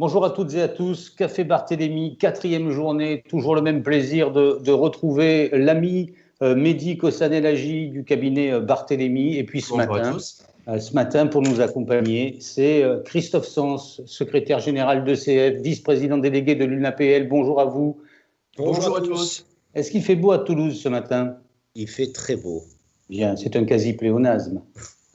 Bonjour à toutes et à tous, Café Barthélémy, 4e journée, toujours le même plaisir de retrouver l'ami Mehdi Kossanel-Haji du cabinet Barthélémy. Et puis Bonjour à tous. ce matin pour nous accompagner, c'est Christophe Sens, secrétaire général d'ECF, vice-président délégué de l'UNAPL. Bonjour à vous. Bonjour à tous. Est-ce qu'il fait beau à Toulouse ce matin? Il fait très beau. Bien, c'est un quasi-pléonasme.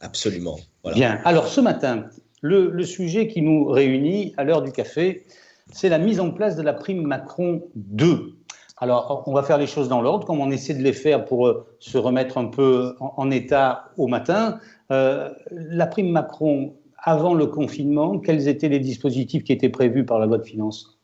Absolument. Voilà. Bien, alors ce matin, le sujet qui nous réunit à l'heure du café, c'est la mise en place de la prime Macron 2. Alors, on va faire les choses dans l'ordre, comme on essaie de les faire pour se remettre un peu en état au matin. La prime Macron, avant le confinement, quels étaient les dispositifs qui étaient prévus par la loi de finances?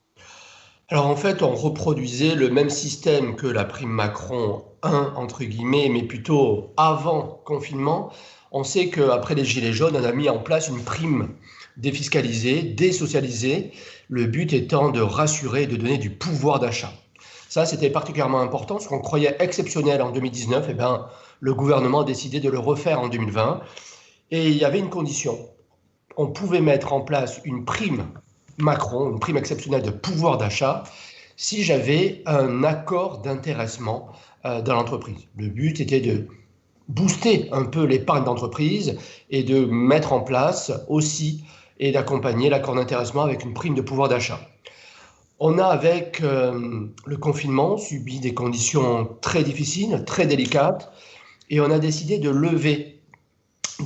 Alors en fait, on reproduisait le même système que la prime Macron 1, entre guillemets, mais plutôt avant confinement. On sait qu'après les Gilets jaunes, on a mis en place une prime défiscalisée, désocialisée, le but étant de rassurer et de donner du pouvoir d'achat. Ça, c'était particulièrement important, ce qu'on croyait exceptionnel en 2019, eh bien, le gouvernement a décidé de le refaire en 2020. Et il y avait une condition. On pouvait mettre en place une prime Macron, une prime exceptionnelle de pouvoir d'achat, si j'avais un accord d'intéressement dans l'entreprise. Le but était de booster un peu l'épargne d'entreprise et de mettre en place aussi et d'accompagner l'accord d'intéressement avec une prime de pouvoir d'achat. On a, avec le confinement, subi des conditions très difficiles, très délicates, et on a décidé de lever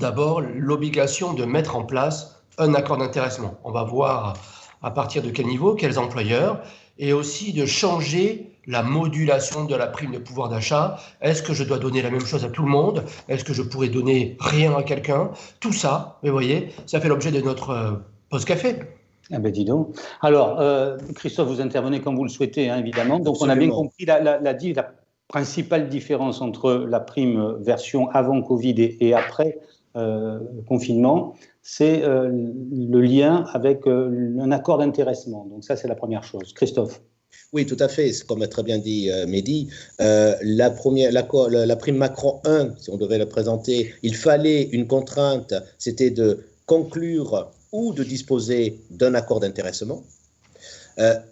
d'abord l'obligation de mettre en place un accord d'intéressement. On va voir à partir de quel niveau, quels employeurs, et aussi de changer la modulation de la prime de pouvoir d'achat. Est-ce que je dois donner la même chose à tout le monde? Est-ce que je pourrais donner rien à quelqu'un? Tout ça, vous voyez, ça fait l'objet de notre pause café. Ah ben dis donc. Alors, Christophe, vous intervenez comme vous le souhaitez, hein, évidemment. Donc, Absolument. on a bien compris la principale différence entre la prime version avant Covid et après confinement, c'est le lien avec un accord d'intéressement. Donc ça, c'est la première chose. Christophe. Oui, tout à fait. Comme a très bien dit Mehdi, la prime Macron 1, si on devait la présenter, il fallait une contrainte, c'était de conclure ou de disposer d'un accord d'intéressement.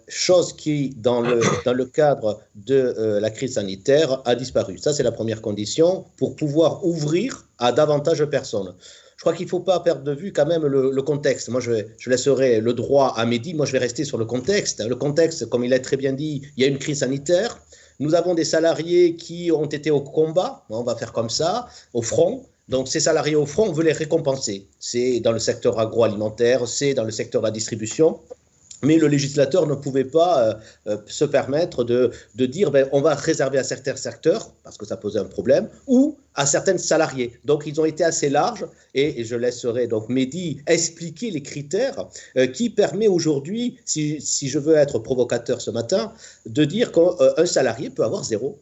Chose qui, dans le cadre de la crise sanitaire, a disparu. Ça, c'est la première condition pour pouvoir ouvrir à davantage de personnes. Je crois qu'il ne faut pas perdre de vue quand même le contexte. Moi, je laisserai le droit à Mehdi. Moi, je vais rester sur le contexte. Le contexte, comme il a très bien dit, il y a une crise sanitaire. Nous avons des salariés qui ont été au combat, on va faire comme ça, au front. Donc, ces salariés au front, on veut les récompenser. C'est dans le secteur agroalimentaire, c'est dans le secteur de la distribution. Mais le législateur ne pouvait pas se permettre de dire on va réserver à certains secteurs, parce que ça posait un problème, ou à certains salariés. Donc, ils ont été assez larges, et je laisserai donc Mehdi expliquer les critères qui permet aujourd'hui, si je veux être provocateur ce matin, de dire qu'un salarié peut avoir zéro.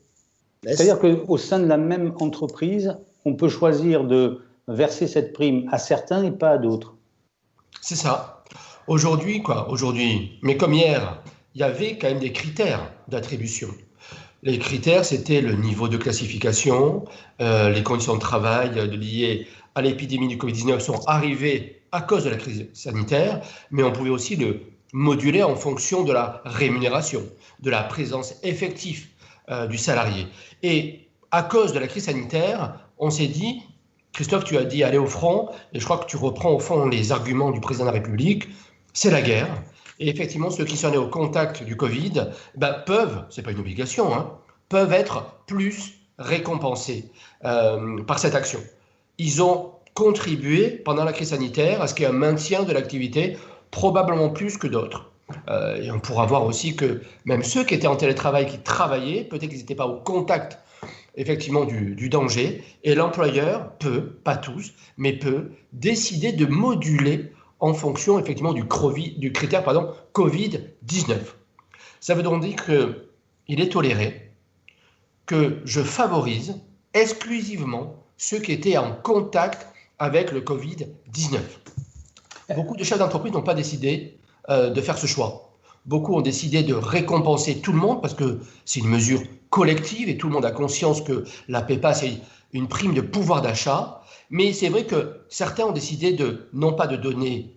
C'est-à-dire qu'au sein de la même entreprise, on peut choisir de verser cette prime à certains et pas à d'autres. C'est ça. Aujourd'hui, mais comme hier, il y avait quand même des critères d'attribution. Les critères, c'était le niveau de classification, les conditions de travail liées à l'épidémie du Covid-19 sont arrivées à cause de la crise sanitaire, mais on pouvait aussi le moduler en fonction de la rémunération, de la présence effective du salarié. Et à cause de la crise sanitaire, on s'est dit, Christophe, tu as dit aller au front, et je crois que tu reprends au fond les arguments du président de la République, c'est la guerre. Et effectivement, ceux qui sont allés au contact du Covid peuvent, c'est pas une obligation, peuvent être plus récompensés par cette action. Ils ont contribué pendant la crise sanitaire à ce qu'il y ait un maintien de l'activité, probablement plus que d'autres. Et on pourra voir aussi que même ceux qui étaient en télétravail, qui travaillaient, peut-être qu'ils n'étaient pas au contact effectivement du danger, et l'employeur peut, pas tous, mais peut décider de moduler en fonction effectivement du critère Covid-19. Ça veut donc dire qu'il est toléré que je favorise exclusivement ceux qui étaient en contact avec le Covid-19. Beaucoup de chefs d'entreprise n'ont pas décidé de faire ce choix. Beaucoup ont décidé de récompenser tout le monde parce que c'est une mesure collective et tout le monde a conscience que la PEPA, c'est une prime de pouvoir d'achat. Mais c'est vrai que certains ont décidé non pas de donner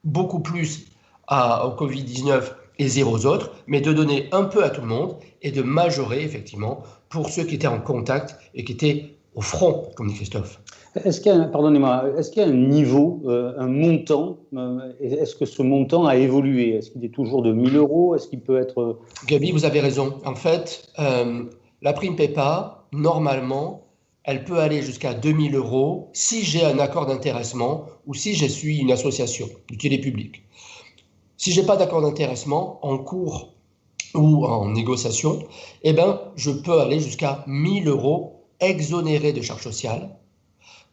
beaucoup plus au Covid-19 et zéro aux autres, mais de donner un peu à tout le monde et de majorer effectivement pour ceux qui étaient en contact et qui étaient au front, comme dit Christophe. Est-ce qu'il y a, pardonnez-moi, est-ce qu'il y a un niveau, un montant, est-ce que ce montant a évolué? Est-ce qu'il est toujours de 1 000 €? Est-ce qu'il peut être… Gabi, vous avez raison. En fait, la prime PEPA, normalement, elle peut aller jusqu'à 2 000 € si j'ai un accord d'intéressement ou si je suis une association d'utilité publique. Si je n'ai pas d'accord d'intéressement en cours ou en négociation, eh ben, je peux aller jusqu'à 1 000 € exonérés de charges sociales,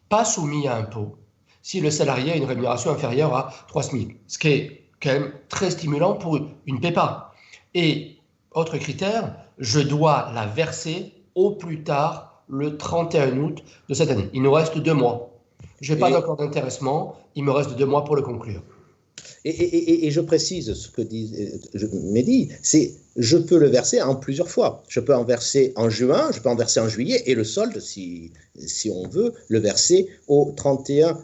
pas soumis à impôt, si le salarié a une rémunération inférieure à 3 SMIC, ce qui est quand même très stimulant pour une PEPA. Et autre critère, je dois la verser au plus tard le 31 août de cette année. Il nous reste 2 mois. Je n'ai pas d'accord d'intéressement, il me reste 2 mois pour le conclure. Et je précise ce que dit Mehdi, c'est je peux le verser en plusieurs fois. Je peux en verser en juin, je peux en verser en juillet, et le solde, si on veut, le verser au 31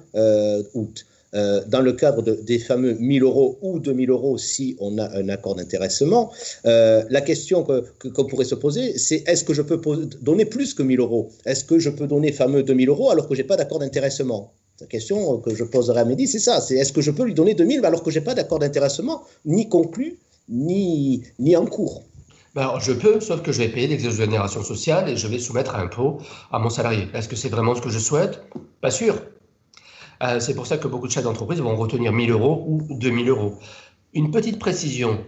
août. Dans le cadre des fameux 1 000 € ou 2 000 € si on a un accord d'intéressement, la question qu'on pourrait se poser, c'est est-ce que je peux donner plus que 1 000 €? Est-ce que je peux donner fameux 2 000 € alors que je n'ai pas d'accord d'intéressement? La question que je poserai à Mehdi, c'est ça, c'est est-ce que je peux lui donner 2 000 alors que je n'ai pas d'accord d'intéressement, ni conclu, ni en cours? Alors, je peux, sauf que je vais payer l'exonération sociale et je vais soumettre à impôt à mon salarié. Est-ce que c'est vraiment ce que je souhaite? Pas sûr. C'est pour ça que beaucoup de chefs d'entreprise vont retenir 1 000 € ou 2 000 €. Une petite précision,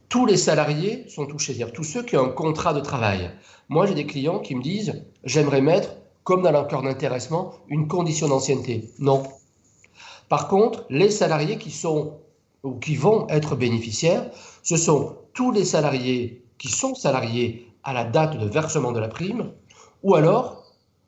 tous les salariés sont touchés, c'est-à-dire tous ceux qui ont un contrat de travail. Moi, j'ai des clients qui me disent « j'aimerais mettre, comme dans l'accord d'intéressement, une condition d'ancienneté ». Non. Par contre, les salariés qui sont ou qui vont être bénéficiaires, ce sont tous les salariés qui sont salariés à la date de versement de la prime, ou alors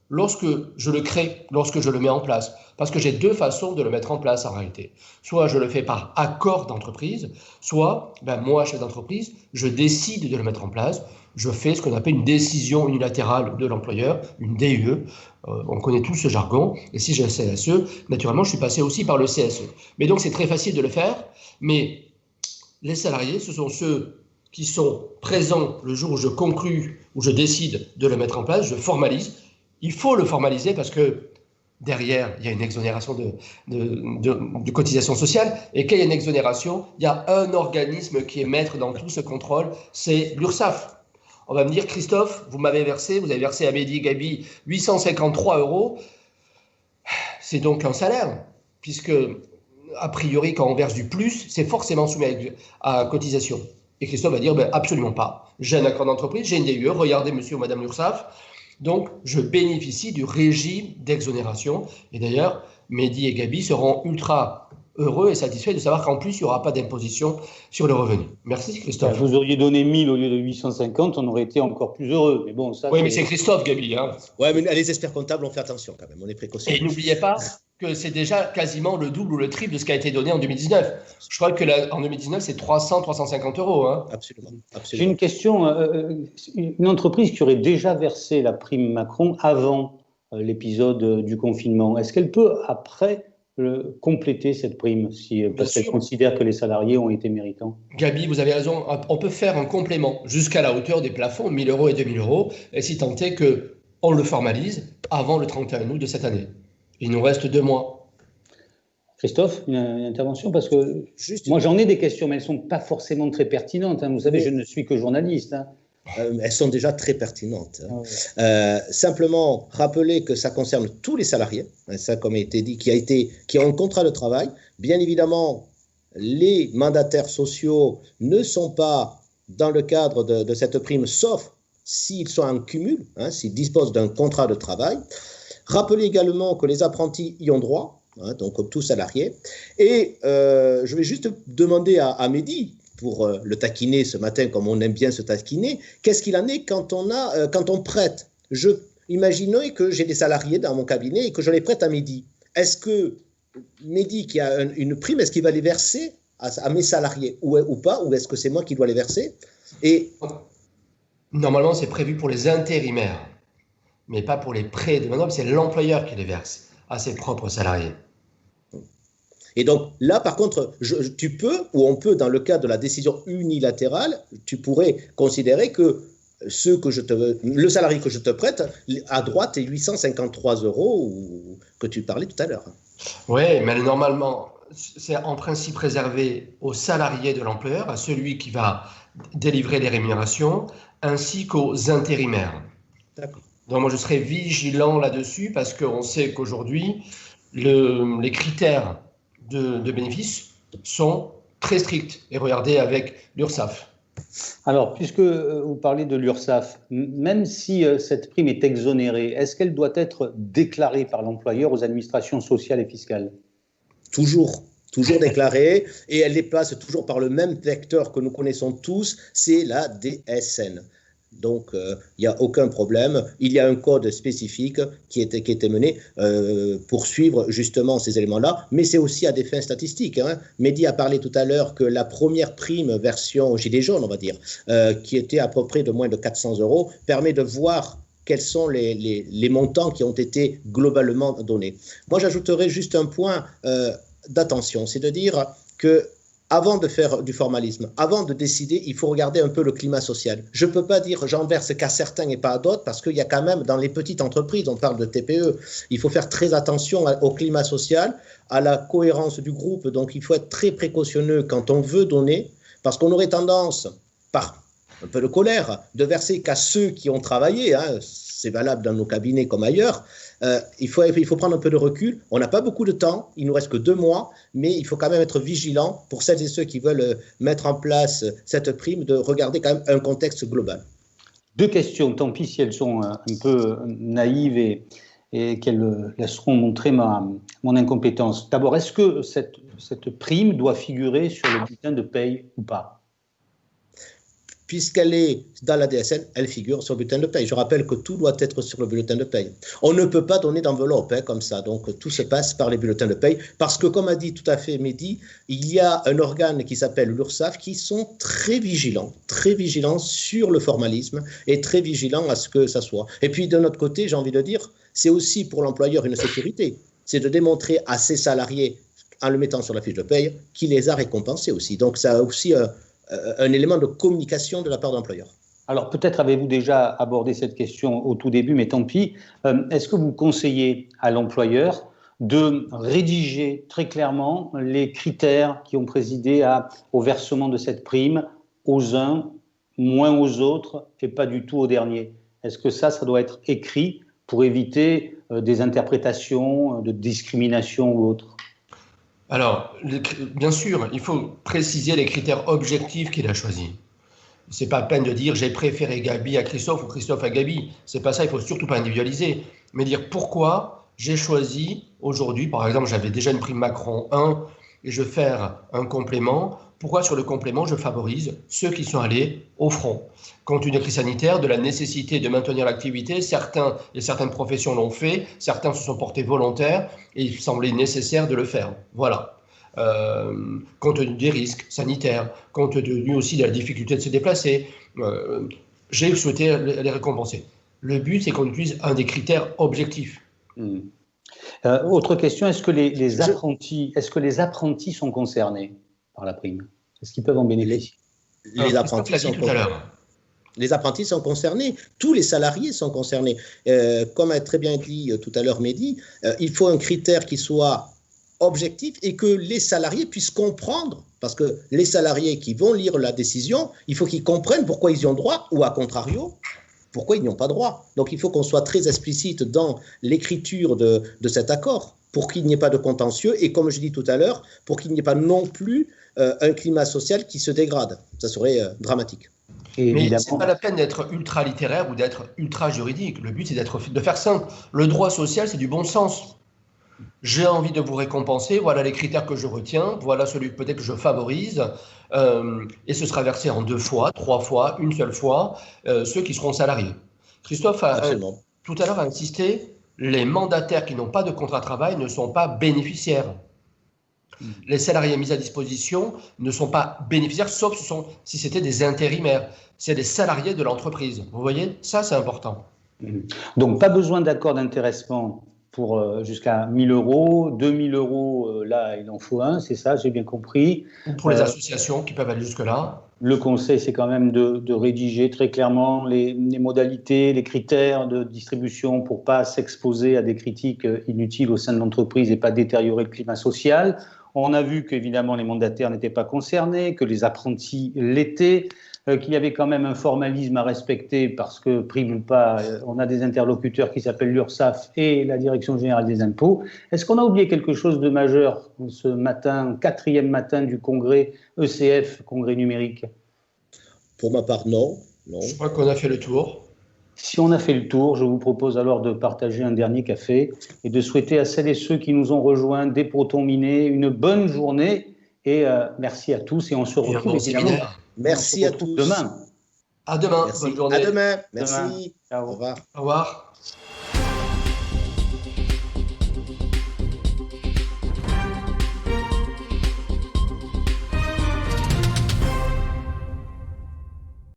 lorsque je le crée, lorsque je le mets en place. Parce que j'ai 2 façons de le mettre en place en réalité. Soit je le fais par accord d'entreprise, soit moi, chef d'entreprise, je décide de le mettre en place. Je fais ce qu'on appelle une décision unilatérale de l'employeur, une DUE. On connaît tous ce jargon. Et si j'ai le CSE, naturellement, je suis passé aussi par le CSE. Mais donc, c'est très facile de le faire. Mais les salariés, ce sont ceux qui sont présents le jour où je conclue, où je décide de le mettre en place, je formalise. Il faut le formaliser parce que derrière, il y a une exonération de cotisation sociale. Et quand il y a une exonération, il y a un organisme qui est maître dans tout ce contrôle, c'est l'URSSAF. On va me dire, Christophe, vous avez versé à Mehdi Gabi 853 €. C'est donc un salaire, puisque, a priori, quand on verse du plus, c'est forcément soumis à cotisation. Et Christophe va dire, absolument pas. J'ai un accord d'entreprise, j'ai une DUE, regardez monsieur ou madame l'URSSAF. Donc, je bénéficie du régime d'exonération. Et d'ailleurs, Mehdi et Gabi seront ultra heureux et satisfaits de savoir qu'en plus, il n'y aura pas d'imposition sur le revenu. Merci Christophe. Vous auriez donné 1 000 au lieu de 850, on aurait été encore plus heureux. Mais bon, ça, oui, mais c'est Christophe, Gabi. Hein. Oui, mais les experts comptables, on fait attention quand même, on est précautionneux. Et n'oubliez pas que c'est déjà quasiment le double ou le triple de ce qui a été donné en 2019. Je crois que en 2019, c'est 300-350 €. Hein. Absolument. J'ai une question. Une entreprise qui aurait déjà versé la prime Macron avant l'épisode du confinement, est-ce qu'elle peut, après, compléter cette prime parce qu'elle considère que les salariés ont été méritants? Gabi, vous avez raison. On peut faire un complément jusqu'à la hauteur des plafonds, 1 000 € et 2 000 €, et si tant est qu'on le formalise avant le 31 août de cette année. Il nous reste 2 mois. Christophe, une intervention? Parce que moi, j'en ai des questions, mais elles ne sont pas forcément très pertinentes. Hein. Vous savez, je ne suis que journaliste. Hein. Elles sont déjà très pertinentes. Simplement, rappeler que ça concerne tous les salariés, ça comme a été dit, qui ont un contrat de travail. Bien évidemment, les mandataires sociaux ne sont pas dans le cadre de cette prime, sauf s'ils sont en cumul, s'ils disposent d'un contrat de travail. Rappelez également que les apprentis y ont droit, donc comme tout salarié. Et je vais juste demander à Mehdi, pour le taquiner ce matin, comme on aime bien se taquiner, qu'est-ce qu'il en est quand on prête? Imaginons que j'ai des salariés dans mon cabinet et que je les prête à Mehdi. Est-ce que Mehdi, qui a une prime, est-ce qu'il va les verser à mes salariés ou pas? Ou est-ce que c'est moi qui dois les verser? Normalement, c'est prévu pour les intérimaires, mais pas pour les prêts de main-d'œuvre. C'est l'employeur qui les verse à ses propres salariés. Et donc là, par contre, tu peux, ou on peut, dans le cas de la décision unilatérale, tu pourrais considérer que le salarié que je te prête a droit à tes 853 € que tu parlais tout à l'heure. Oui, mais normalement, c'est en principe réservé aux salariés de l'employeur, à celui qui va délivrer les rémunérations, ainsi qu'aux intérimaires. D'accord. Donc moi, je serai vigilant là-dessus parce qu'on sait qu'aujourd'hui, les critères de bénéfice sont très stricts. Et regardez avec l'URSSAF. Alors, puisque vous parlez de l'URSSAF, même si cette prime est exonérée, est-ce qu'elle doit être déclarée par l'employeur aux administrations sociales et fiscales? Toujours déclarée, et elle dépasse toujours par le même vecteur que nous connaissons tous, c'est la DSN. Donc, il n'y a aucun problème. Il y a un code spécifique qui était mené pour suivre justement ces éléments-là, mais c'est aussi à des fins statistiques. Mehdi a parlé tout à l'heure que la première prime version gilet jaune, on va dire, qui était à peu près de moins de 400 €, permet de voir quels sont les montants qui ont été globalement donnés. Moi, j'ajouterais juste un point d'attention, c'est de dire que avant de faire du formalisme, avant de décider, il faut regarder un peu le climat social. Je ne peux pas dire j'en verse qu'à certains et pas à d'autres, parce qu'il y a quand même dans les petites entreprises, on parle de TPE, il faut faire très attention au climat social, à la cohérence du groupe, donc il faut être très précautionneux quand on veut donner, parce qu'on aurait tendance, par un peu de colère, de verser qu'à ceux qui ont travaillé, c'est valable dans nos cabinets comme ailleurs. Il faut prendre un peu de recul. On n'a pas beaucoup de temps, il nous reste que 2 mois, mais il faut quand même être vigilant pour celles et ceux qui veulent mettre en place cette prime, de regarder quand même un contexte global. 2 questions, tant pis si elles sont un peu naïves et qu'elles laisseront montrer mon incompétence. D'abord, est-ce que cette prime doit figurer sur le bulletin de paye ou pas? Puisqu'elle est dans la DSN, elle figure sur le bulletin de paye. Je rappelle que tout doit être sur le bulletin de paye. On ne peut pas donner d'enveloppe comme ça, donc tout se passe par les bulletins de paye, parce que comme a dit tout à fait Mehdi, il y a un organe qui s'appelle l'URSSAF qui sont très vigilants sur le formalisme et très vigilants à ce que ça soit. Et puis de notre côté, j'ai envie de dire, c'est aussi pour l'employeur une sécurité, c'est de démontrer à ses salariés, en le mettant sur la fiche de paye, qu'il les a récompensés aussi. Donc ça a aussi un élément de communication de la part de l'employeur. Alors peut-être avez-vous déjà abordé cette question au tout début, mais tant pis. Est-ce que vous conseillez à l'employeur de rédiger très clairement les critères qui ont présidé au versement de cette prime aux uns, moins aux autres, et pas du tout aux derniers? Est-ce que ça doit être écrit pour éviter des interprétations de discrimination ou autre? Alors, bien sûr, il faut préciser les critères objectifs qu'il a choisis. Ce n'est pas la peine de dire j'ai préféré Gabi à Christophe ou Christophe à Gabi. Ce n'est pas ça, il ne faut surtout pas individualiser. Mais dire pourquoi j'ai choisi aujourd'hui, par exemple, j'avais déjà une prime Macron 1 et je vais faire un complément. Pourquoi sur le complément, je favorise ceux qui sont allés au front? Compte tenu de la crise sanitaire, de la nécessité de maintenir l'activité, certaines professions l'ont fait, certains se sont portés volontaires et il semblait nécessaire de le faire. Voilà. Compte tenu des risques sanitaires, compte tenu aussi de la difficulté de se déplacer, j'ai souhaité les récompenser. Le but, c'est qu'on utilise un des critères objectifs. Autre question, est-ce que les apprentis sont concernés par la prime? Est-ce qu'ils peuvent en bénéficier? Les apprentis sont concernés, tous les salariés sont concernés. Comme a très bien dit tout à l'heure Mehdi, il faut un critère qui soit objectif et que les salariés puissent comprendre, parce que les salariés qui vont lire la décision, il faut qu'ils comprennent pourquoi ils y ont droit, ou à contrario, pourquoi ils n'y ont pas droit. Donc il faut qu'on soit très explicite dans l'écriture de cet accord, pour qu'il n'y ait pas de contentieux, et comme je dis tout à l'heure, pour qu'il n'y ait pas non plus un climat social qui se dégrade. Ça serait dramatique. Mais ce n'est pas la peine d'être ultra littéraire ou d'être ultra juridique. Le but, c'est de faire simple. Le droit social, c'est du bon sens. J'ai envie de vous récompenser, voilà les critères que je retiens, voilà celui peut-être que je favorise, et ce sera versé en 2 fois, 3 fois, une seule fois, ceux qui seront salariés. Christophe tout à l'heure a insisté, les mandataires qui n'ont pas de contrat de travail ne sont pas bénéficiaires. Les salariés mis à disposition ne sont pas bénéficiaires, sauf si c'était des intérimaires. C'est des salariés de l'entreprise. Vous voyez, ça c'est important. Donc pas besoin d'accord d'intéressement pour jusqu'à 1 000 €. 2 000 €, là, il en faut un, c'est ça, j'ai bien compris. Ou pour les associations qui peuvent aller jusque-là. Le conseil, c'est quand même de rédiger très clairement les modalités, les critères de distribution pour ne pas s'exposer à des critiques inutiles au sein de l'entreprise et pas détériorer le climat social. On a vu qu'évidemment les mandataires n'étaient pas concernés, que les apprentis l'étaient, qu'il y avait quand même un formalisme à respecter parce que, prime ou pas, on a des interlocuteurs qui s'appellent l'URSSAF et la Direction générale des impôts. Est-ce qu'on a oublié quelque chose de majeur ce matin, 4e matin du congrès ECF, congrès numérique? Pour ma part, non. Je crois qu'on a fait le tour. Si on a fait le tour, je vous propose alors de partager un dernier café et de souhaiter à celles et ceux qui nous ont rejoints des Proton-Minés une bonne journée et merci à tous et on se retrouve évidemment. Merci à tous. Demain. À demain. Merci. Bonne journée. À demain. Merci. Ciao. Au revoir. Au revoir.